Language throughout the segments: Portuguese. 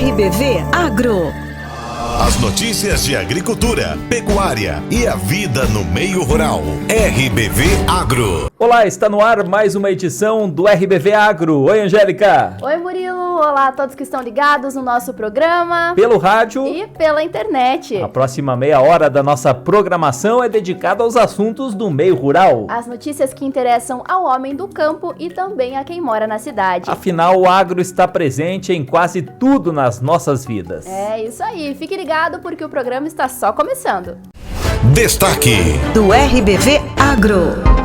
RBV Agro. As notícias de agricultura, pecuária e a vida no meio rural. RBV Agro. Olá, está no ar mais uma edição do RBV Agro. Oi, Angélica. Oi, Murilo. Olá a todos que estão ligados no nosso programa. Pelo rádio e pela internet. A próxima meia hora da nossa programação é dedicada aos assuntos do meio rural. As notícias que interessam ao homem do campo e também a quem mora na cidade. Afinal, o agro está presente em quase tudo nas nossas vidas. É isso aí. Fique ligado porque o programa está só começando. Destaque do RBV Agro.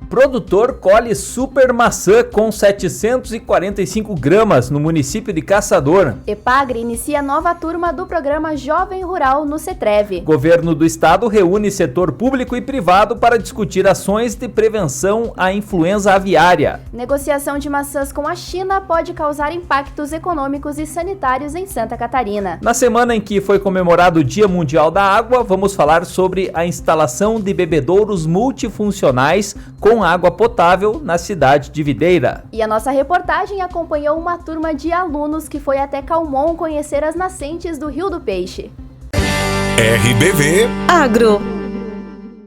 Produtor colhe super maçã com 745 gramas no município de Caçador. EPAGRE inicia nova turma do programa Jovem Rural no CETREV. Governo do Estado reúne setor público e privado para discutir ações de prevenção à influenza aviária. Negociação de maçãs com a China pode causar impactos econômicos e sanitários em Santa Catarina. Na semana em que foi comemorado o Dia Mundial da Água, vamos falar sobre a instalação de bebedouros multifuncionais com água potável na cidade de Videira. E a nossa reportagem acompanhou uma turma de alunos que foi até Calmon conhecer as nascentes do Rio do Peixe. RBV Agro.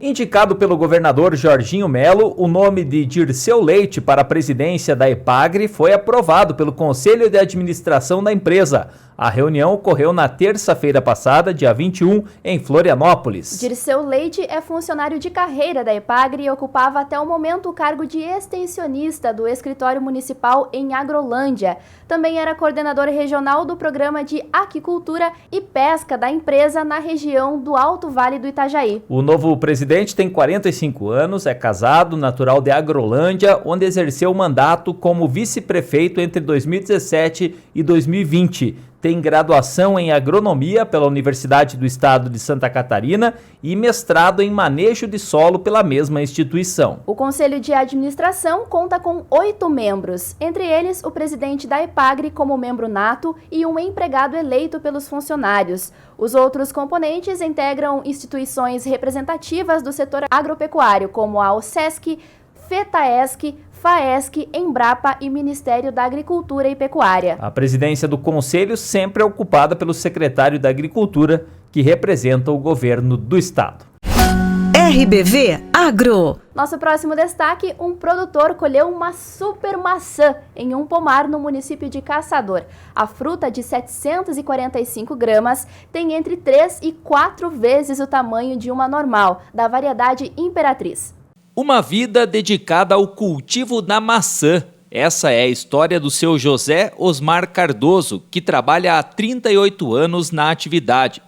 Indicado pelo governador Jorginho Melo, o nome de Dirceu Leite para a presidência da EPAGRE foi aprovado pelo Conselho de Administração da empresa. A reunião ocorreu na terça-feira passada, dia 21, em Florianópolis. Dirceu Leite é funcionário de carreira da EPAGRE e ocupava até o momento o cargo de extensionista do escritório municipal em Agrolândia. Também era coordenador regional do programa de aquicultura e pesca da empresa na região do Alto Vale do Itajaí. O novo presidente tem 45 anos, é casado, natural de Agrolândia, onde exerceu o mandato como vice-prefeito entre 2017 e 2020. Tem graduação em agronomia pela Universidade do Estado de Santa Catarina e mestrado em manejo de solo pela mesma instituição. O Conselho de Administração conta com 8 membros, entre eles o presidente da EPAGRE como membro nato e um empregado eleito pelos funcionários. Os outros componentes integram instituições representativas do setor agropecuário, como a OSESC, FETAESC, FAESC, Embrapa e Ministério da Agricultura e Pecuária. A presidência do Conselho sempre é ocupada pelo secretário da Agricultura, que representa o governo do estado. RBV Agro. Nosso próximo destaque, um produtor colheu uma super maçã em um pomar no município de Caçador. A fruta de 745 gramas tem entre 3 e 4 vezes o tamanho de uma normal, da variedade Imperatriz. Uma vida dedicada ao cultivo da maçã. Essa é a história do seu José Osmar Cardoso, que trabalha há 38 anos na atividade.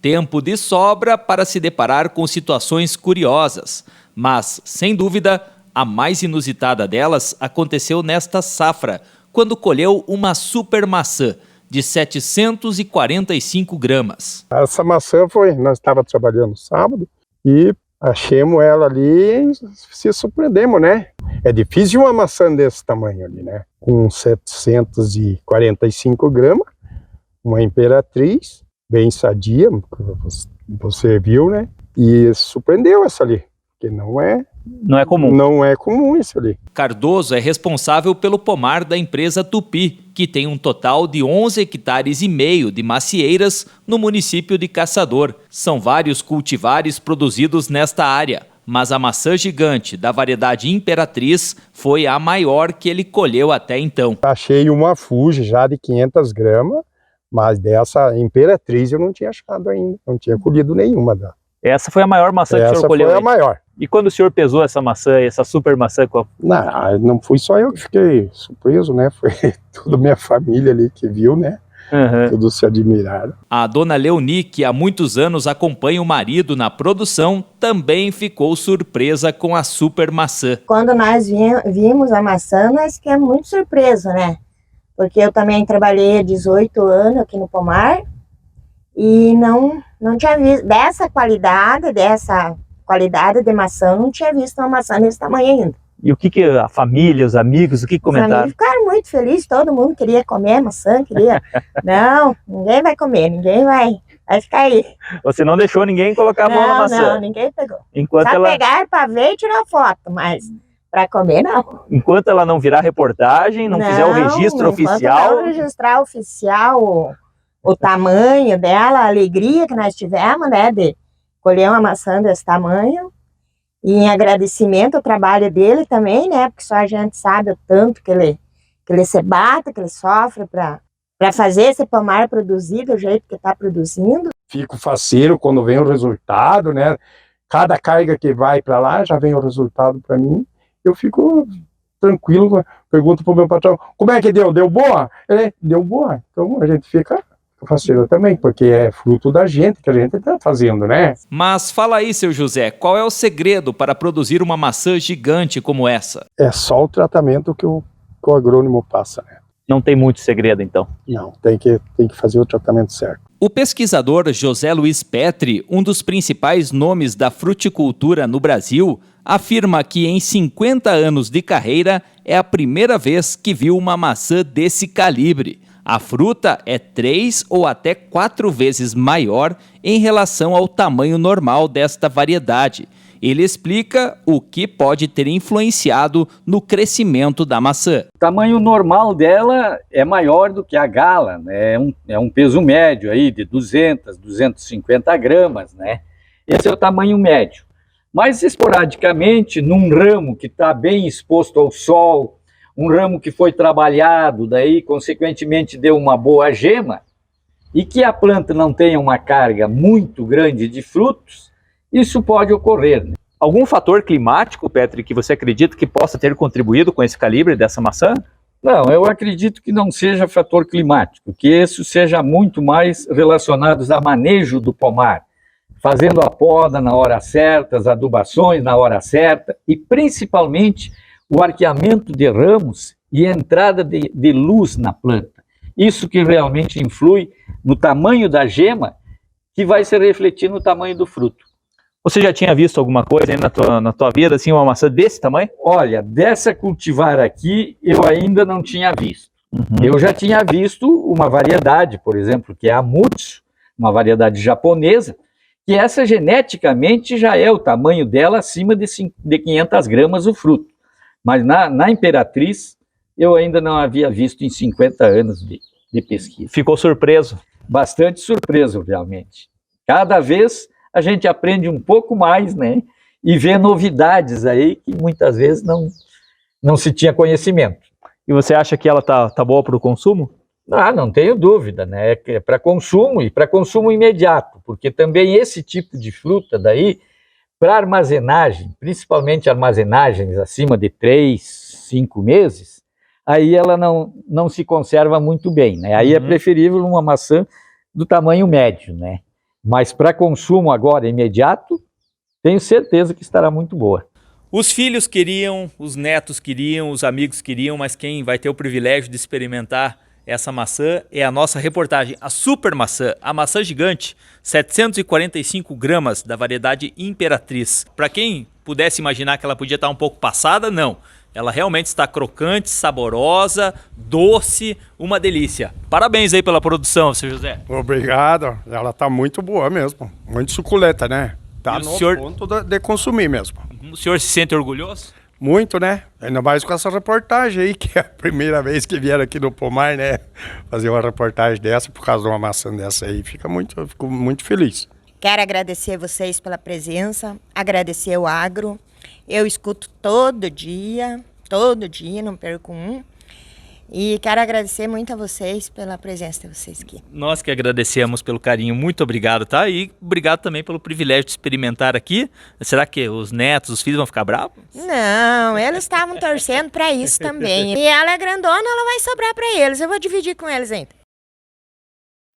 Tempo de sobra para se deparar com situações curiosas. Mas, sem dúvida, a mais inusitada delas aconteceu nesta safra, quando colheu uma super maçã de 745 gramas. Essa maçã nós estávamos trabalhando sábado e achemos ela ali e se surpreendemos, né? É difícil uma maçã desse tamanho ali, né? Com 745 gramas, uma Imperatriz, bem sadia, você viu, né? E surpreendeu essa ali, porque não é comum. Não é comum isso ali. Cardoso é responsável pelo pomar da empresa Tupi, que tem um total de 11,5 hectares de macieiras no município de Caçador. São vários cultivares produzidos nesta área, mas a maçã gigante da variedade Imperatriz foi a maior que ele colheu até então. Achei uma Fuji já de 500 gramas, mas dessa Imperatriz eu não tinha achado ainda, não tinha colhido nenhuma dela. Essa foi a maior maçã que o senhor colheu? Essa foi a maior. E quando o senhor pesou essa maçã, essa super maçã? Não fui só eu que fiquei surpreso, né? Foi toda a minha família ali que viu, né? Todos se admiraram. A dona Leoni, que há muitos anos acompanha o marido na produção, também ficou surpresa com a super maçã. Quando nós vimos a maçã, nós ficamos muito surpresos, né? Porque eu também trabalhei há 18 anos aqui no pomar e não tinha visto dessa qualidade de maçã, não tinha visto uma maçã desse tamanho ainda. E o que a família, os amigos, o que comentaram? Os amigos ficaram muito felizes, todo mundo queria comer maçã, Não, ninguém vai comer, ninguém vai ficar aí. Você não deixou ninguém colocar a mão na maçã? Não, ninguém pegou. Só pegaram para ver e tirar foto, mas Para comer, não. Enquanto ela não virar reportagem, não fizer o registro oficial. Não registrar oficial o tamanho dela, a alegria que nós tivemos, né, de colher uma maçã desse tamanho. E em agradecimento ao trabalho dele também, né, porque só a gente sabe o tanto que ele se bate, que ele sofre para fazer esse pomar produzir do jeito que está produzindo. Fico faceiro quando vem o resultado, né? Cada carga que vai para lá já vem o resultado para mim. Eu fico tranquilo, pergunto pro meu patrão, como é que deu? Deu boa? Ele, deu boa. Então a gente fica faceiro também, porque é fruto da gente, que a gente tá fazendo, né? Mas fala aí, seu José, qual é o segredo para produzir uma maçã gigante como essa? É só o tratamento que o agrônomo passa, né? Não tem muito segredo, então. Não, tem que fazer o tratamento certo. O pesquisador José Luiz Petri, um dos principais nomes da fruticultura no Brasil, afirma que em 50 anos de carreira é a primeira vez que viu uma maçã desse calibre. A fruta é 3 ou até 4 vezes maior em relação ao tamanho normal desta variedade. Ele explica o que pode ter influenciado no crescimento da maçã. O tamanho normal dela é maior do que a gala, né? É um peso médio aí de 200, 250 gramas, né? Esse é o tamanho médio. Mas esporadicamente, num ramo que está bem exposto ao sol, um ramo que foi trabalhado, daí consequentemente deu uma boa gema, e que a planta não tenha uma carga muito grande de frutos, isso pode ocorrer. Né? Algum fator climático, Petri, que você acredita que possa ter contribuído com esse calibre dessa maçã? Não, eu acredito que não seja fator climático, que isso seja muito mais relacionado ao manejo do pomar, fazendo a poda na hora certa, as adubações na hora certa e principalmente o arqueamento de ramos e a entrada de luz na planta. Isso que realmente influi no tamanho da gema, que vai se refletir no tamanho do fruto. Você já tinha visto alguma coisa aí na tua vida, assim, uma maçã desse tamanho? Olha, dessa cultivar aqui, eu ainda não tinha visto. Eu já tinha visto uma variedade, por exemplo, que é a Mutsu, uma variedade japonesa, que essa geneticamente já é o tamanho dela acima de 500 gramas o fruto. Mas na Imperatriz, eu ainda não havia visto em 50 anos de pesquisa. Ficou surpreso? Bastante surpreso, realmente. Cada vez a gente aprende um pouco mais, né? E vê novidades aí que muitas vezes não se tinha conhecimento. E você acha que ela tá boa para o consumo? Não tenho dúvida, né? É para consumo e para consumo imediato, porque também esse tipo de fruta daí, para armazenagem, principalmente armazenagens acima de 3, 5 meses, aí ela não se conserva muito bem, né? Aí é preferível uma maçã do tamanho médio, né? Mas para consumo agora imediato, tenho certeza que estará muito boa. Os filhos queriam, os netos queriam, os amigos queriam, mas quem vai ter o privilégio de experimentar essa maçã é a nossa reportagem, a super maçã, a maçã gigante, 745 gramas da variedade Imperatriz. Para quem pudesse imaginar que ela podia estar um pouco passada, não. Ela realmente está crocante, saborosa, doce, uma delícia. Parabéns aí pela produção, seu José. Obrigado, ela tá muito boa mesmo, muito suculenta, né? Tá no ponto de consumir mesmo. O senhor se sente orgulhoso? Muito, né? Ainda mais com essa reportagem aí, que é a primeira vez que vieram aqui no pomar, né? Fazer uma reportagem dessa por causa de uma maçã dessa aí, fico muito feliz. Quero agradecer vocês pela presença, agradecer o Agro. Eu escuto todo dia, não perco um. E quero agradecer muito a vocês pela presença de vocês aqui. Nós que agradecemos pelo carinho, muito obrigado, tá? E obrigado também pelo privilégio de experimentar aqui. Será que os netos, os filhos vão ficar bravos? Não, eles estavam torcendo para isso também. E ela é grandona, ela vai sobrar para eles. Eu vou dividir com eles ainda.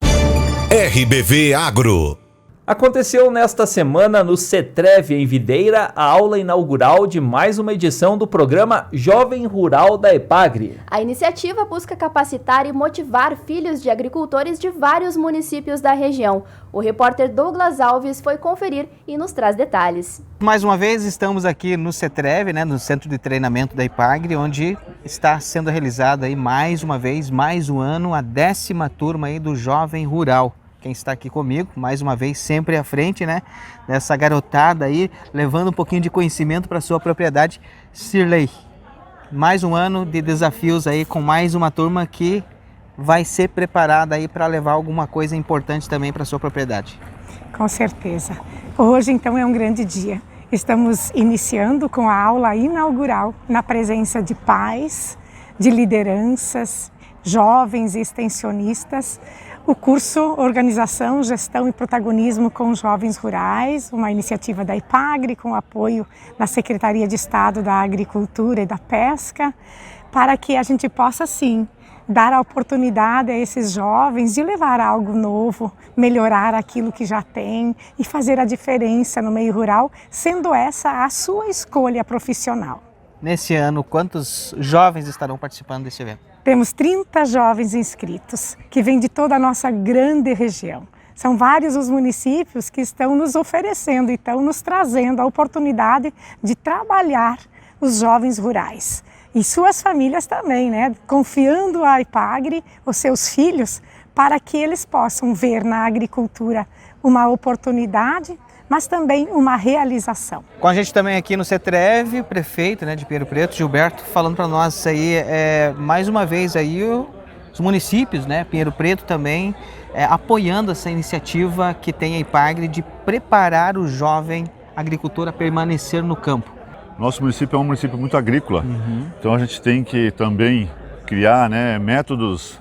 RBV Agro. Aconteceu nesta semana no CETREV em Videira a aula inaugural de mais uma edição do programa Jovem Rural da EPAGRE. A iniciativa busca capacitar e motivar filhos de agricultores de vários municípios da região. O repórter Douglas Alves foi conferir e nos traz detalhes. Mais uma vez estamos aqui no CETREV, no Centro de Treinamento da EPAGRE, onde está sendo realizada aí mais uma vez, mais um ano, a 10ª turma aí do Jovem Rural. quem está aqui comigo, mais uma vez, sempre à frente, né? Dessa garotada aí, levando um pouquinho de conhecimento para sua propriedade. Sirley, mais um ano de desafios aí, com mais uma turma que vai ser preparada aí para levar alguma coisa importante também para sua propriedade. Com certeza. Hoje, então, é um grande dia. Estamos iniciando com a aula inaugural na presença de pais, de lideranças, jovens e extensionistas, o curso Organização, Gestão e Protagonismo com Jovens Rurais, uma iniciativa da IPAGRE com apoio da Secretaria de Estado da Agricultura e da Pesca, para que a gente possa, sim, dar a oportunidade a esses jovens de levar algo novo, melhorar aquilo que já tem e fazer a diferença no meio rural, sendo essa a sua escolha profissional. Nesse ano, quantos jovens estarão participando desse evento? Temos 30 jovens inscritos, que vêm de toda a nossa grande região. São vários os municípios que estão nos oferecendo e estão nos trazendo a oportunidade de trabalhar os jovens rurais. E suas famílias também, né? Confiando à IPAGRE, os seus filhos, para que eles possam ver na agricultura uma oportunidade, mas também uma realização. Com a gente também aqui no CETREV, o prefeito, né, de Pinheiro Preto, Gilberto, falando para nós aí, mais uma vez aí os municípios, né, Pinheiro Preto também, apoiando essa iniciativa que tem a IPAGRE de preparar o jovem agricultor a permanecer no campo. Nosso município é um município muito agrícola, então a gente tem que também criar, né, métodos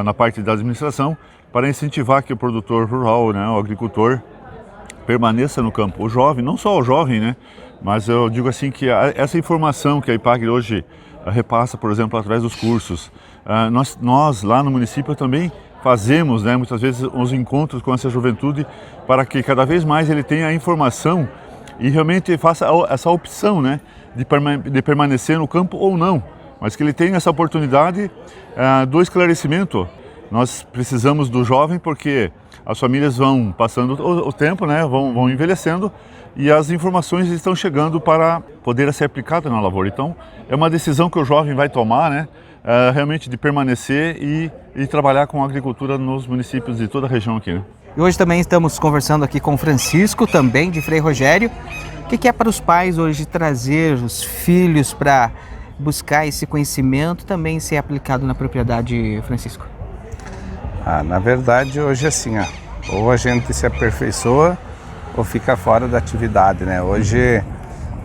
na parte da administração para incentivar que o produtor rural, né, o agricultor, permaneça no campo. O jovem, não só o jovem, né, mas eu digo assim que essa informação que a IPAGRE hoje repassa, por exemplo, através dos cursos, nós lá no município também fazemos, né, muitas vezes uns encontros com essa juventude para que cada vez mais ele tenha a informação e realmente faça essa opção, né, de permanecer no campo ou não, mas que ele tenha essa oportunidade do esclarecimento. Nós precisamos do jovem porque as famílias vão passando o tempo, né, vão envelhecendo e as informações estão chegando para poder ser aplicadas na lavoura. Então, é uma decisão que o jovem vai tomar, né, realmente de permanecer e trabalhar com a agricultura nos municípios de toda a região aqui, né. E hoje também estamos conversando aqui com o Francisco, também de Frei Rogério. O que é para os pais hoje trazer os filhos para buscar esse conhecimento também ser aplicado na propriedade, Francisco? Na verdade, hoje assim, ou a gente se aperfeiçoa ou fica fora da atividade, né? Hoje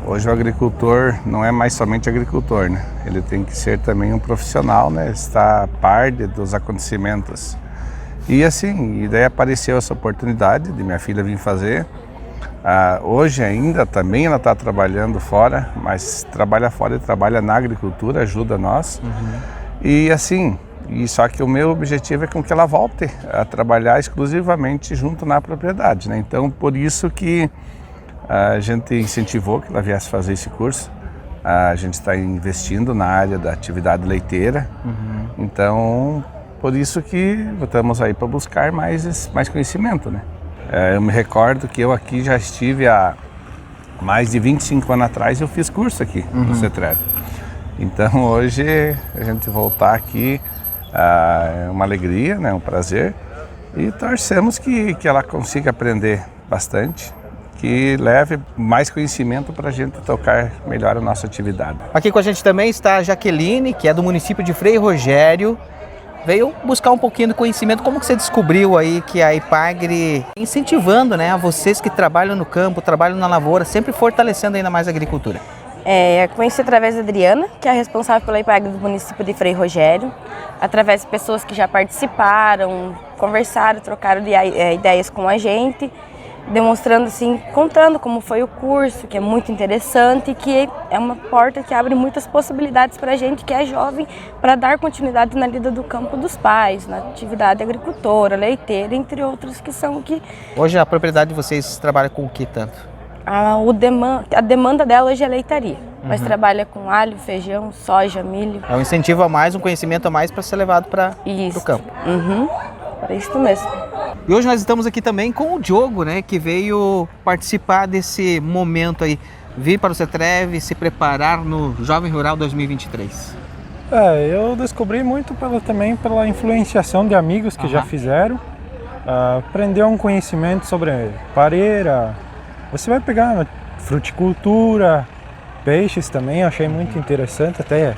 o agricultor não é mais somente agricultor, né? Ele tem que ser também um profissional, né? Estar a par dos acontecimentos. E assim, daí apareceu essa oportunidade de minha filha vir fazer. Hoje ainda também ela está trabalhando fora, mas trabalha fora e trabalha na agricultura, ajuda nós. E assim, só que o meu objetivo é com que ela volte a trabalhar exclusivamente junto na propriedade, né? Então, por isso que a gente incentivou que ela viesse fazer esse curso. A gente está investindo na área da atividade leiteira. Então, por isso que estamos aí para buscar mais conhecimento, né? Eu me recordo que eu aqui já estive há mais de 25 anos atrás, eu fiz curso aqui no CETREV. Então, hoje, a gente voltar aqui é uma alegria, né, um prazer, e torcemos que ela consiga aprender bastante, que leve mais conhecimento para a gente tocar melhor a nossa atividade. Aqui com a gente também está a Jaqueline, que é do município de Frei Rogério. Veio buscar um pouquinho de conhecimento. Como que você descobriu aí que a IPAGRE incentivando, né, a vocês que trabalham no campo, trabalham na lavoura, sempre fortalecendo ainda mais a agricultura? Conheci através da Adriana, que é a responsável pela IPAGRE do município de Frei Rogério, através de pessoas que já participaram, conversaram, trocaram ideias com a gente, demonstrando assim, contando como foi o curso, que é muito interessante, que é uma porta que abre muitas possibilidades para a gente que é jovem, para dar continuidade na lida do campo dos pais, na atividade agricultora, leiteira, entre outros que são que... Hoje a propriedade de vocês trabalha com o que tanto? A demanda dela hoje é leitaria, mas trabalha com alho, feijão, soja, milho. É um incentivo a mais, um conhecimento a mais para ser levado para o campo. Para isso mesmo. E hoje nós estamos aqui também com o Diogo, né, que veio participar desse momento aí, vir para o CETREV, se preparar no Jovem Rural 2023. Eu descobri muito também pela influenciação de amigos que já fizeram. aprender um conhecimento sobre pareira. Você vai pegar fruticultura, peixes também, achei muito interessante. Até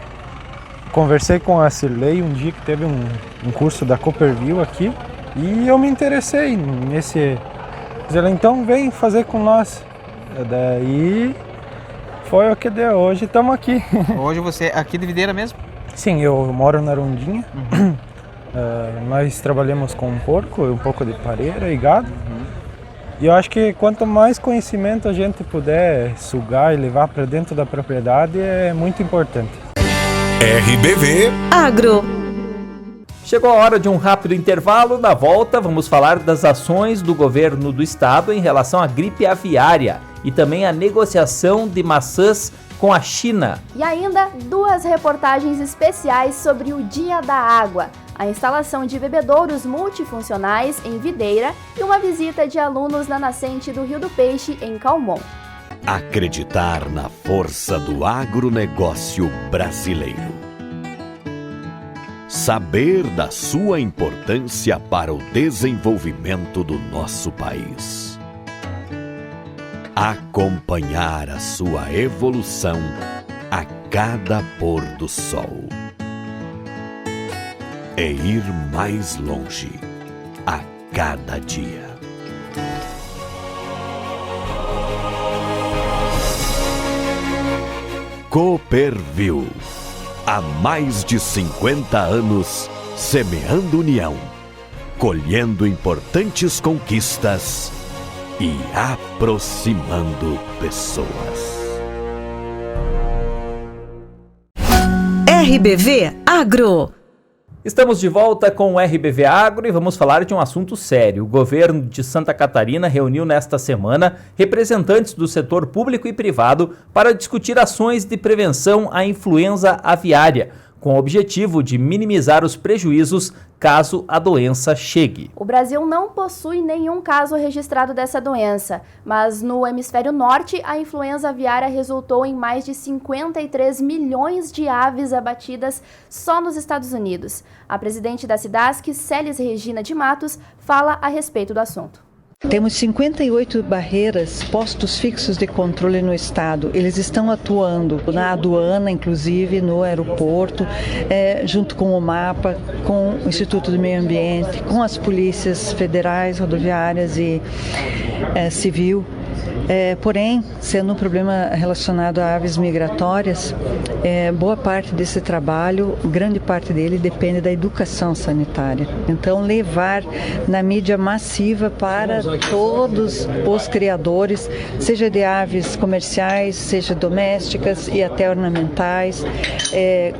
conversei com a Cirlei um dia que teve um curso da Copperville aqui e eu me interessei nesse. Ela então vem fazer com nós. Daí foi o que deu. Hoje estamos aqui. Hoje você é aqui de Videira mesmo? Sim, eu moro na Rondinha. Nós trabalhamos com porco, um pouco de pareira e gado. E eu acho que quanto mais conhecimento a gente puder sugar e levar para dentro da propriedade é muito importante. RBV Agro. Chegou a hora de um rápido intervalo. Na volta, vamos falar das ações do governo do estado em relação à gripe aviária e também a negociação de maçãs com a China. E ainda 2 reportagens especiais sobre o Dia da Água, a instalação de bebedouros multifuncionais em Videira e uma visita de alunos na nascente do Rio do Peixe, em Calmon. Acreditar na força do agronegócio brasileiro. Saber da sua importância para o desenvolvimento do nosso país. Acompanhar a sua evolução a cada pôr do sol. E ir mais longe a cada dia. Copperville. Há mais de 50 anos, semeando união, colhendo importantes conquistas e aproximando pessoas. RBV Agro. Estamos de volta com o RBV Agro e vamos falar de um assunto sério. O governo de Santa Catarina reuniu nesta semana representantes do setor público e privado para discutir ações de prevenção à influenza aviária, com o objetivo de minimizar os prejuízos caso a doença chegue. O Brasil não possui nenhum caso registrado dessa doença, mas no hemisfério norte, a influenza aviária resultou em mais de 53 milhões de aves abatidas só nos Estados Unidos. A presidente da SIDASC, Celis Regina de Matos, fala a respeito do assunto. Temos 58 barreiras, postos fixos de controle no estado. Eles estão atuando na aduana, inclusive no aeroporto, junto com o MAPA, com o Instituto do Meio Ambiente, com as polícias federais, rodoviárias e civil. Porém, sendo um problema relacionado a aves migratórias, boa parte desse trabalho, grande parte dele, depende da educação sanitária. Então, levar na mídia massiva para todos os criadores, seja de aves comerciais, seja domésticas e até ornamentais,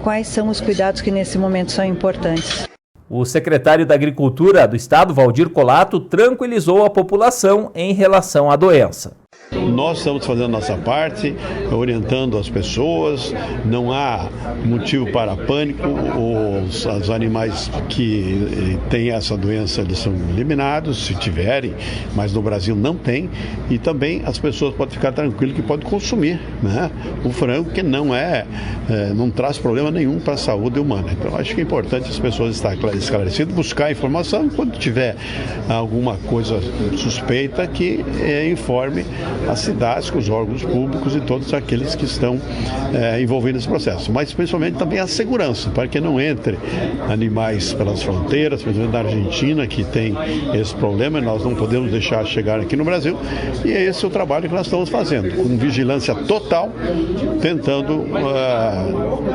quais são os cuidados que nesse momento são importantes. O secretário da Agricultura do estado, Valdir Colato, tranquilizou a população em relação à doença. Nós estamos fazendo a nossa parte, orientando as pessoas, não há motivo para pânico, os animais que têm essa doença eles são eliminados, se tiverem, mas no Brasil não tem, e também as pessoas podem ficar tranquilas que podem consumir, né, o frango, que não traz problema nenhum para a saúde humana. Então acho que é importante as pessoas estarem esclarecidas, buscar informação, quando tiver alguma coisa suspeita que informe as cidades, os órgãos públicos e todos aqueles que estão envolvidos nesse processo, mas principalmente também a segurança, para que não entre animais pelas fronteiras, principalmente da Argentina, que tem esse problema, e nós não podemos deixar chegar aqui no Brasil, e é esse o trabalho que nós estamos fazendo, com vigilância total, tentando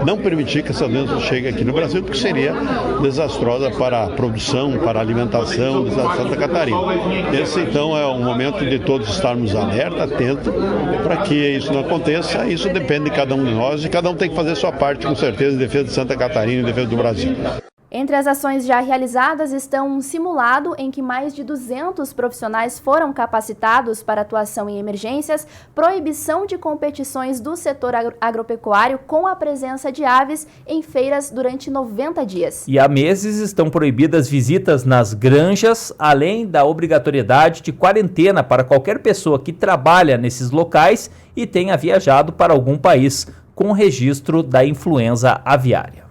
não permitir que essa doença chegue aqui no Brasil, porque seria desastrosa para a produção, para a alimentação de Santa Catarina. Esse então é o momento de todos estarmos alerta, atento, para que isso não aconteça. Isso depende de cada um de nós e cada um tem que fazer a sua parte, com certeza, em defesa de Santa Catarina e em defesa do Brasil. Entre as ações já realizadas estão um simulado em que mais de 200 profissionais foram capacitados para atuação em emergências, proibição de competições do setor agropecuário com a presença de aves em feiras durante 90 dias. E há meses estão proibidas visitas nas granjas, além da obrigatoriedade de quarentena para qualquer pessoa que trabalha nesses locais e tenha viajado para algum país com registro da influenza aviária.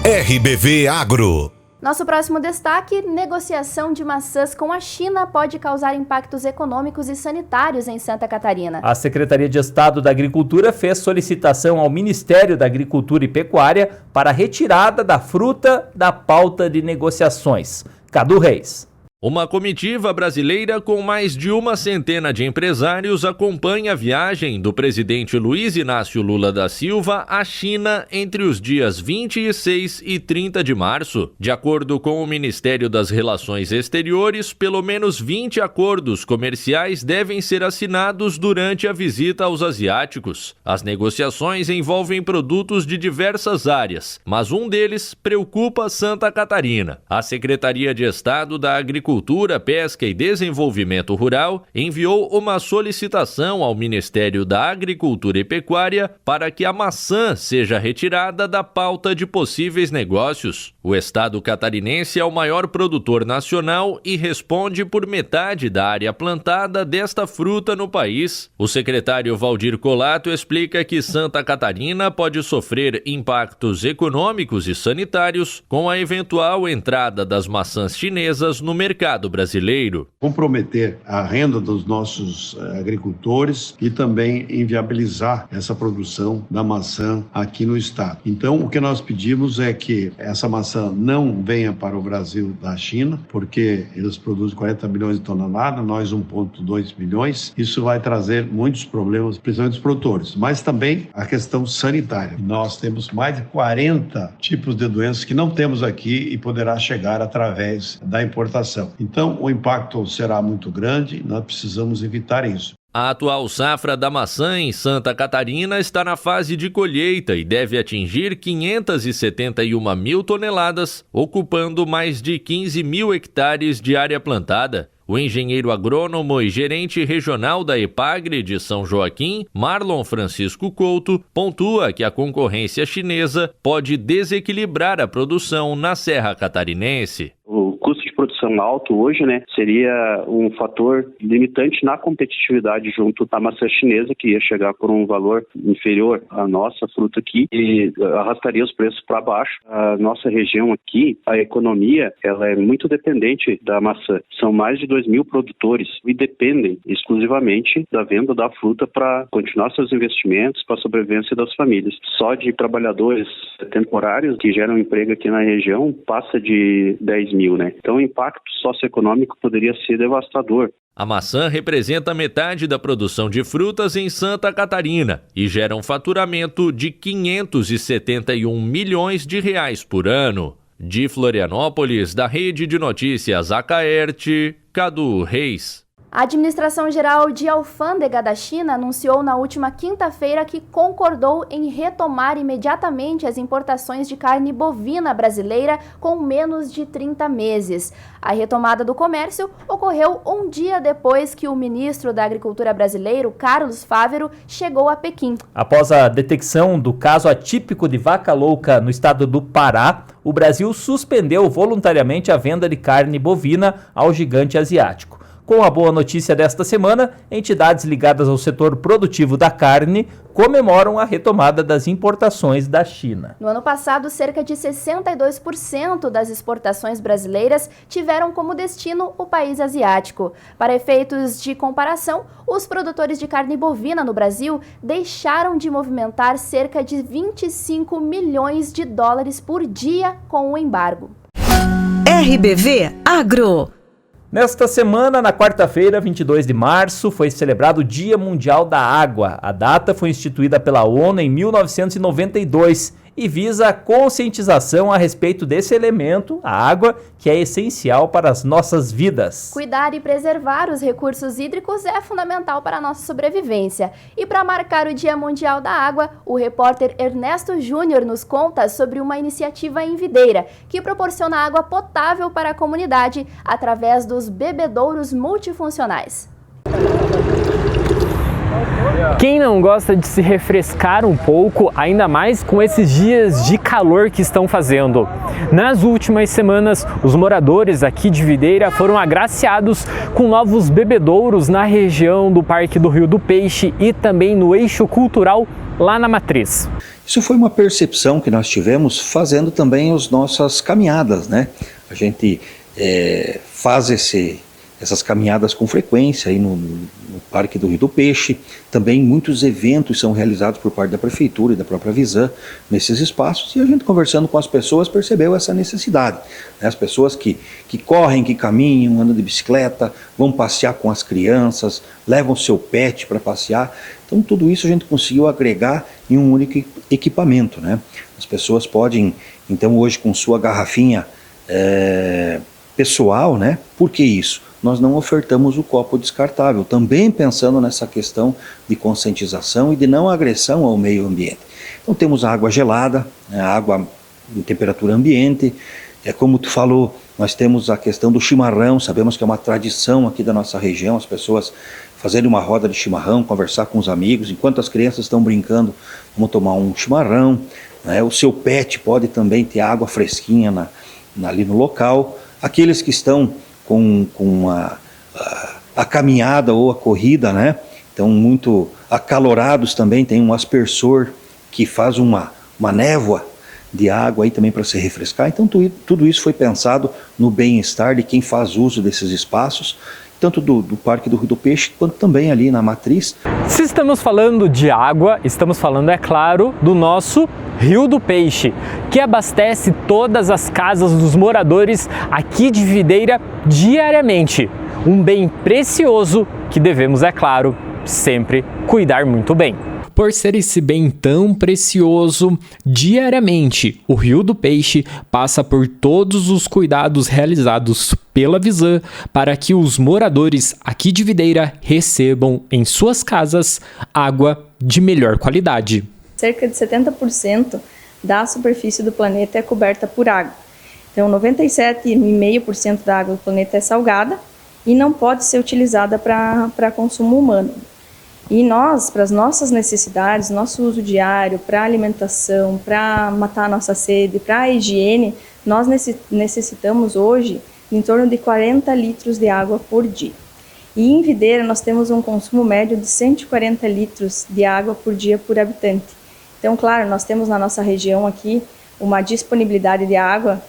RBV Agro. Nosso próximo destaque: negociação de maçãs com a China pode causar impactos econômicos e sanitários em Santa Catarina. A Secretaria de Estado da Agricultura fez solicitação ao Ministério da Agricultura e Pecuária para a retirada da fruta da pauta de negociações. Cadu Reis. Uma comitiva brasileira com mais de 100 de empresários acompanha a viagem do presidente Luiz Inácio Lula da Silva à China entre os dias 26 e 30 de março. De acordo com o Ministério das Relações Exteriores, pelo menos 20 acordos comerciais devem ser assinados durante a visita aos asiáticos. As negociações envolvem produtos de diversas áreas, mas um deles preocupa Santa Catarina. A Secretaria de Estado da Agricultura, Pesca e Desenvolvimento Rural enviou uma solicitação ao Ministério da Agricultura e Pecuária para que a maçã seja retirada da pauta de possíveis negócios. O estado catarinense é o maior produtor nacional e responde por metade da área plantada desta fruta no país. O secretário Valdir Colato explica que Santa Catarina pode sofrer impactos econômicos e sanitários com a eventual entrada das maçãs chinesas no mercado brasileiro. Comprometer a renda dos nossos agricultores e também inviabilizar essa produção da maçã aqui no estado. Então, o que nós pedimos é que essa maçã não venha para o Brasil da China, porque eles produzem 40 milhões de toneladas, nós 1,2 milhões. Isso vai trazer muitos problemas, principalmente dos produtores, mas também a questão sanitária. Nós temos mais de 40 tipos de doenças que não temos aqui e poderá chegar através da importação. Então, o impacto será muito grande, nós precisamos evitar isso. A atual safra da maçã em Santa Catarina está na fase de colheita e deve atingir 571 mil toneladas, ocupando mais de 15 mil hectares de área plantada. O engenheiro agrônomo e gerente regional da EPAGRE de São Joaquim, Marlon Francisco Couto, pontua que a concorrência chinesa pode desequilibrar a produção na Serra Catarinense. O custo de produção alto hoje, seria um fator limitante na competitividade junto à maçã chinesa, que ia chegar por um valor inferior à nossa fruta aqui e arrastaria os preços para baixo. A nossa região aqui, a economia, ela é muito dependente da maçã. São mais de 2.000 produtores e dependem exclusivamente da venda da fruta para continuar seus investimentos, para a sobrevivência das famílias. Só de trabalhadores temporários que geram emprego aqui na região passa de 10 mil, Então o impacto socioeconômico poderia ser devastador. A maçã representa metade da produção de frutas em Santa Catarina e gera um faturamento de 571 milhões de reais por ano. De Florianópolis, da Rede de Notícias Acaerte, Cadu Reis. A Administração Geral de Alfândega da China anunciou na última quinta-feira que concordou em retomar imediatamente as importações de carne bovina brasileira com menos de 30 meses. A retomada do comércio ocorreu um dia depois que o ministro da Agricultura brasileiro, Carlos Fávero, chegou a Pequim. Após a detecção do caso atípico de vaca louca no estado do Pará, o Brasil suspendeu voluntariamente a venda de carne bovina ao gigante asiático. Com a boa notícia desta semana, entidades ligadas ao setor produtivo da carne comemoram a retomada das importações da China. No ano passado, cerca de 62% das exportações brasileiras tiveram como destino o país asiático. Para efeitos de comparação, os produtores de carne bovina no Brasil deixaram de movimentar cerca de 25 milhões de dólares por dia com o embargo. RBV Agro. Nesta semana, na quarta-feira, 22 de março, foi celebrado o Dia Mundial da Água. A data foi instituída pela ONU em 1992 e visa a conscientização a respeito desse elemento, a água, que é essencial para as nossas vidas. Cuidar e preservar os recursos hídricos é fundamental para a nossa sobrevivência. E para marcar o Dia Mundial da Água, o repórter Ernesto Júnior nos conta sobre uma iniciativa em Videira, que proporciona água potável para a comunidade através dos bebedouros multifuncionais. Quem não gosta de se refrescar um pouco, ainda mais com esses dias de calor que estão fazendo? Nas últimas semanas, os moradores aqui de Videira foram agraciados com novos bebedouros na região do Parque do Rio do Peixe e também no eixo cultural lá na Matriz. Isso foi uma percepção que nós tivemos fazendo também as nossas caminhadas, né? A gente faz essas caminhadas com frequência aí no Parque do Rio do Peixe. Também muitos eventos são realizados por parte da Prefeitura e da própria Visan nesses espaços, e a gente conversando com as pessoas percebeu essa necessidade, né? As pessoas que correm, que caminham, andam de bicicleta, vão passear com as crianças, levam seu pet para passear. Então tudo isso a gente conseguiu agregar em um único equipamento, né? As pessoas podem, então hoje com sua garrafinha pessoal, né? Por que isso? Nós não ofertamos o copo descartável, também pensando nessa questão de conscientização e de não agressão ao meio ambiente. Então temos a água gelada, a água em temperatura ambiente, como tu falou, nós temos a questão do chimarrão, sabemos que é uma tradição aqui da nossa região, as pessoas fazerem uma roda de chimarrão, conversar com os amigos, enquanto as crianças estão brincando, vamos tomar um chimarrão, né? O seu pet pode também ter água fresquinha ali no local. Aqueles que estão com a caminhada ou a corrida, né? Então muito acalorados também, tem um aspersor que faz uma névoa de água aí também para se refrescar. Então tudo isso foi pensado no bem-estar de quem faz uso desses espaços, tanto do Parque do Rio do Peixe, quanto também ali na Matriz. Se estamos falando de água, estamos falando, é claro, do nosso Rio do Peixe, que abastece todas as casas dos moradores aqui de Videira diariamente. Um bem precioso que devemos, é claro, sempre cuidar muito bem. Por ser esse bem tão precioso, diariamente o Rio do Peixe passa por todos os cuidados realizados pela Visan para que os moradores aqui de Videira recebam em suas casas água de melhor qualidade. Cerca de 70% da superfície do planeta é coberta por água. Então, 97,5% da água do planeta é salgada e não pode ser utilizada para consumo humano. E nós, para as nossas necessidades, nosso uso diário, para alimentação, para matar a nossa sede, para a higiene, nós necessitamos hoje em torno de 40 litros de água por dia. E em Videira nós temos um consumo médio de 140 litros de água por dia por habitante. Então, claro, nós temos na nossa região aqui uma disponibilidade de água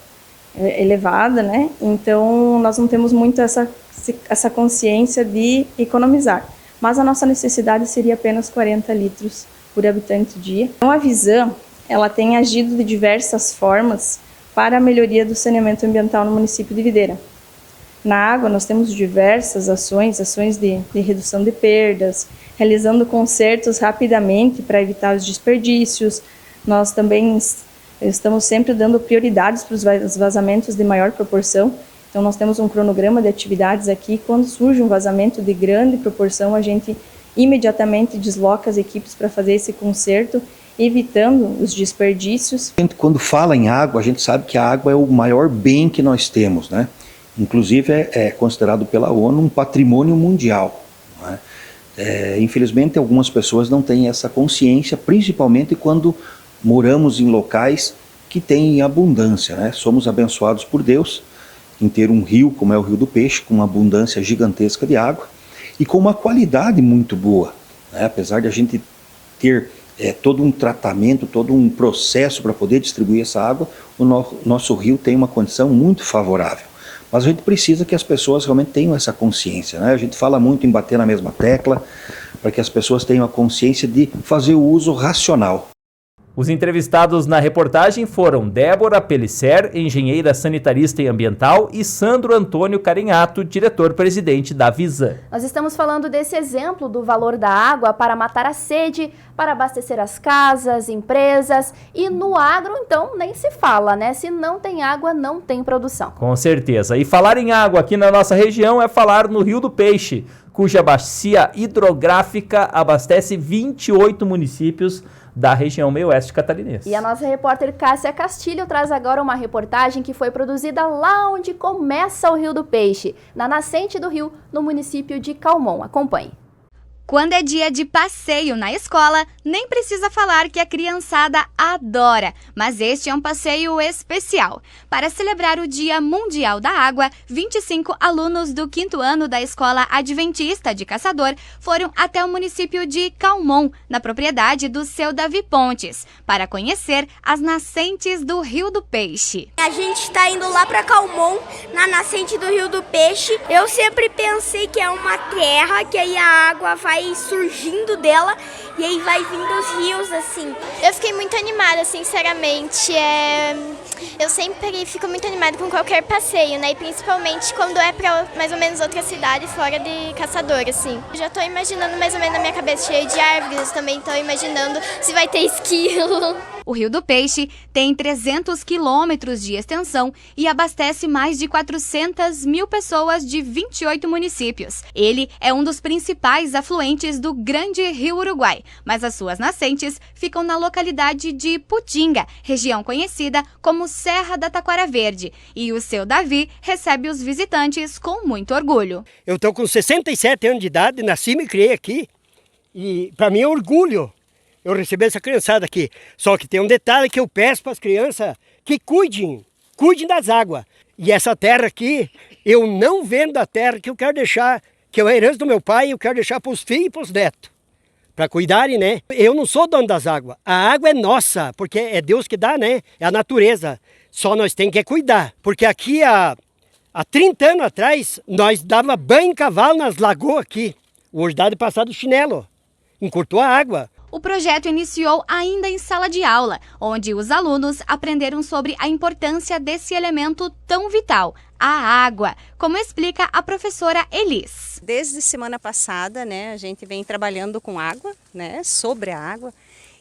elevada, né? Então, nós não temos muito essa consciência de economizar. Mas a nossa necessidade seria apenas 40 litros por habitante dia. Então, a Visan, ela tem agido de diversas formas para a melhoria do saneamento ambiental no município de Videira. Na água, nós temos diversas ações de redução de perdas, realizando consertos rapidamente para evitar os desperdícios. Nós também estamos sempre dando prioridades para os vazamentos de maior proporção. Então, nós temos um cronograma de atividades aqui. Quando surge um vazamento de grande proporção, a gente imediatamente desloca as equipes para fazer esse conserto, evitando os desperdícios. Quando fala em água, a gente sabe que a água é o maior bem que nós temos, né? Inclusive é considerado pela ONU um patrimônio mundial, né? Infelizmente, algumas pessoas não têm essa consciência, principalmente quando moramos em locais que têm abundância, né? Somos abençoados por Deus em ter um rio, como é o Rio do Peixe, com uma abundância gigantesca de água e com uma qualidade muito boa, né? Apesar de a gente ter todo um tratamento, todo um processo para poder distribuir essa água, o nosso rio tem uma condição muito favorável. Mas a gente precisa que as pessoas realmente tenham essa consciência, né? A gente fala muito em bater na mesma tecla, para que as pessoas tenham a consciência de fazer o uso racional. Os entrevistados na reportagem foram Débora Pellicer, engenheira sanitarista e ambiental, e Sandro Antônio Carinhato, diretor-presidente da Visan. Nós estamos falando desse exemplo do valor da água para matar a sede, para abastecer as casas, empresas, e no agro, então, nem se fala, né? Se não tem água, não tem produção. Com certeza. E falar em água aqui na nossa região é falar no Rio do Peixe, cuja bacia hidrográfica abastece 28 municípios da região meio-oeste catarinense. E a nossa repórter Cássia Castilho traz agora uma reportagem que foi produzida lá onde começa o Rio do Peixe, na nascente do rio, no município de Calmon. Acompanhe. Quando é dia de passeio na escola, nem precisa falar que a criançada adora, mas este é um passeio especial. Para celebrar o Dia Mundial da Água, 25 alunos do 5º ano da Escola Adventista de Caçador foram até o município de Calmon, na propriedade do seu Davi Pontes, para conhecer as nascentes do Rio do Peixe. A gente está indo lá para Calmon, na nascente do Rio do Peixe. Eu sempre pensei que é uma terra, que aí a água vai surgindo dela e aí vai vindo os rios, assim. Eu fiquei muito animada, sinceramente. Eu sempre fico muito animada com qualquer passeio, né? E principalmente quando é para mais ou menos outra cidade fora de Caçador, assim. Eu já tô imaginando mais ou menos na minha cabeça cheio de árvores, também tô imaginando se vai ter esquilo. O Rio do Peixe tem 300 quilômetros de extensão e abastece mais de 400 mil pessoas de 28 municípios. Ele é um dos principais afluentes do Grande Rio Uruguai, mas as suas nascentes ficam na localidade de Putinga, região conhecida como Serra da Taquara Verde, e o seu Davi recebe os visitantes com muito orgulho. Eu estou com 67 anos de idade, nasci e me criei aqui, e para mim é orgulho eu receber essa criançada aqui. Só que tem um detalhe que eu peço para as crianças que cuidem das águas. E essa terra aqui, eu não vendo a terra que eu quero deixar, que é a herança do meu pai, eu quero deixar para os filhos e para os netos. Para cuidarem, né? Eu não sou dono das águas. A água é nossa, porque é Deus que dá, né? É a natureza. Só nós temos que cuidar. Porque aqui, há 30 anos atrás, nós dava banho em cavalo nas lagoas aqui. Hoje dá de passar do chinelo. Encurtou a água. O projeto iniciou ainda em sala de aula, onde os alunos aprenderam sobre a importância desse elemento tão vital, a água, como explica a professora Elis. Desde semana passada, né, a gente vem trabalhando com água, né, sobre a água,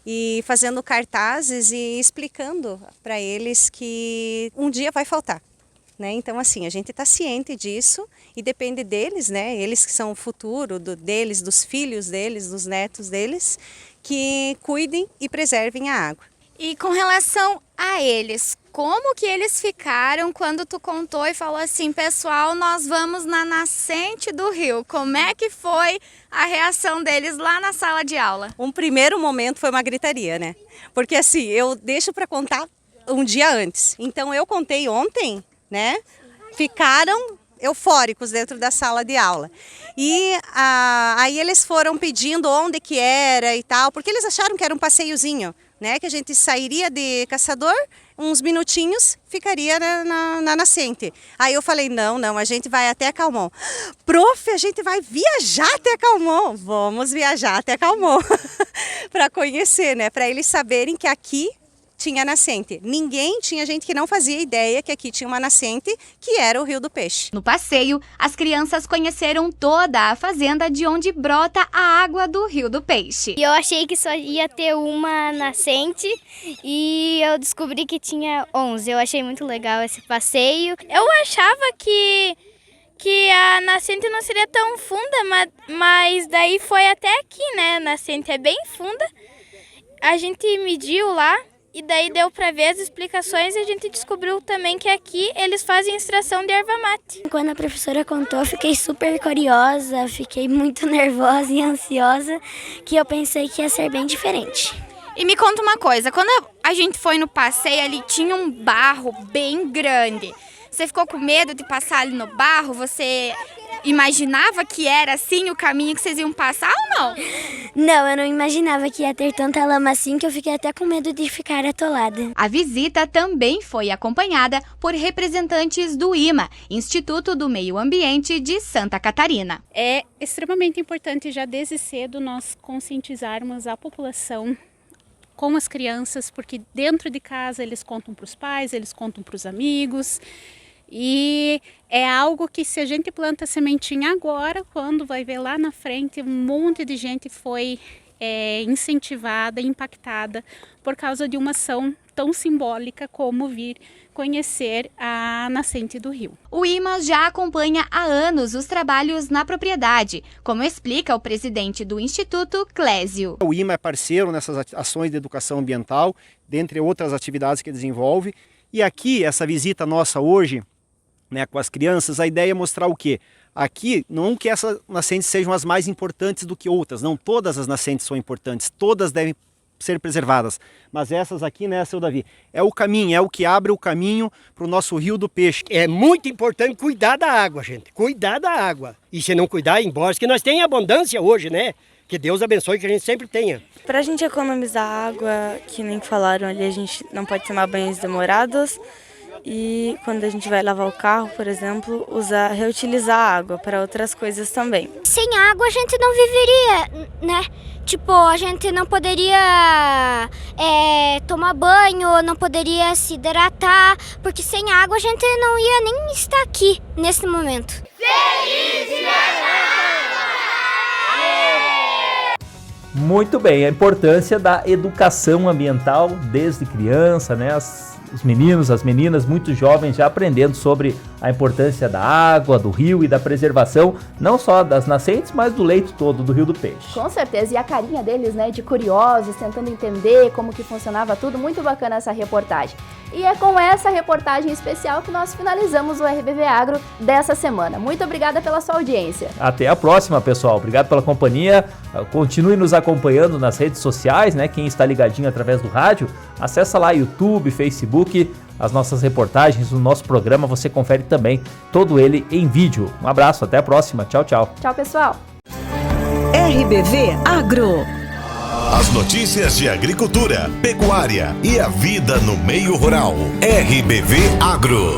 e fazendo cartazes e explicando para eles que um dia vai faltar. Né? Então, assim, a gente está ciente disso e depende deles, né? Eles que são o futuro deles, dos filhos deles, dos netos deles, que cuidem e preservem a água. E com relação a eles, como que eles ficaram quando tu contou e falou assim, pessoal, nós vamos na nascente do rio? Como é que foi a reação deles lá na sala de aula? Um primeiro momento foi uma gritaria, né? Porque assim, eu deixo para contar um dia antes. Então eu contei ontem, né? Ficaram eufóricos dentro da sala de aula. E aí eles foram pedindo onde que era e tal, porque eles acharam que era um passeiozinho, né? Que a gente sairia de Caçador, uns minutinhos, ficaria na nascente. Aí eu falei, não, a gente vai até Calmon. Prof, a gente vai viajar até Calmon. Vamos viajar até Calmon para conhecer, né? Para eles saberem que aqui tinha nascente. Tinha gente que não fazia ideia que aqui tinha uma nascente, que era o Rio do Peixe. No passeio, as crianças conheceram toda a fazenda de onde brota a água do Rio do Peixe. Eu achei que só ia ter uma nascente e eu descobri que tinha 11. Eu achei muito legal esse passeio. Eu achava que a nascente não seria tão funda, mas daí foi até aqui, né? A nascente é bem funda. A gente mediu lá. E daí deu para ver as explicações e a gente descobriu também que aqui eles fazem extração de erva mate. Quando a professora contou, eu fiquei super curiosa, fiquei muito nervosa e ansiosa, que eu pensei que ia ser bem diferente. E me conta uma coisa, quando a gente foi no passeio ali tinha um barro bem grande. Você ficou com medo de passar ali no barro? Você imaginava que era assim o caminho que vocês iam passar ou não? Não, eu não imaginava que ia ter tanta lama assim que eu fiquei até com medo de ficar atolada. A visita também foi acompanhada por representantes do IMA, Instituto do Meio Ambiente de Santa Catarina. É extremamente importante já desde cedo nós conscientizarmos a população com as crianças, porque dentro de casa eles contam para os pais, eles contam para os amigos. E é algo que se a gente planta a sementinha agora, quando vai ver lá na frente, um monte de gente foi incentivada, impactada por causa de uma ação tão simbólica como vir conhecer a nascente do rio. O IMA já acompanha há anos os trabalhos na propriedade, como explica o presidente do Instituto, Clésio. O IMA é parceiro nessas ações de educação ambiental, dentre outras atividades que desenvolve. E aqui, essa visita nossa hoje, né, com as crianças, a ideia é mostrar o quê? Aqui, não que essas nascentes sejam as mais importantes do que outras, não, todas as nascentes são importantes, todas devem ser preservadas, mas essas aqui, né, seu Davi, é o caminho, é o que abre o caminho para o nosso Rio do Peixe. É muito importante cuidar da água, gente, cuidar da água. E se não cuidar, embora que nós tenhamos abundância hoje, né? Que Deus abençoe, que a gente sempre tenha. Para a gente economizar água, que nem falaram ali, a gente não pode tomar banhos demorados. E quando a gente vai lavar o carro, por exemplo, reutilizar a água para outras coisas também. Sem água a gente não viveria, né? Tipo, a gente não poderia tomar banho, não poderia se hidratar, porque sem água a gente não ia nem estar aqui nesse momento. Feliz Dia da Água! Muito bem, a importância da educação ambiental desde criança, né? Os meninos, as meninas, muito jovens já aprendendo sobre a importância da água, do rio e da preservação, não só das nascentes, mas do leito todo do Rio do Peixe. Com certeza, e a carinha deles, né, de curiosos, tentando entender como que funcionava tudo, muito bacana essa reportagem. E é com essa reportagem especial que nós finalizamos o RBV Agro dessa semana. Muito obrigada pela sua audiência. Até a próxima, pessoal. Obrigado pela companhia. Continue nos acompanhando nas redes sociais, né? Quem está ligadinho através do rádio, acessa lá YouTube, Facebook, as nossas reportagens, o nosso programa, você confere também todo ele em vídeo. Um abraço, até a próxima. Tchau, tchau. Tchau, pessoal. RBV Agro. As notícias de agricultura, pecuária e a vida no meio rural. RBV Agro.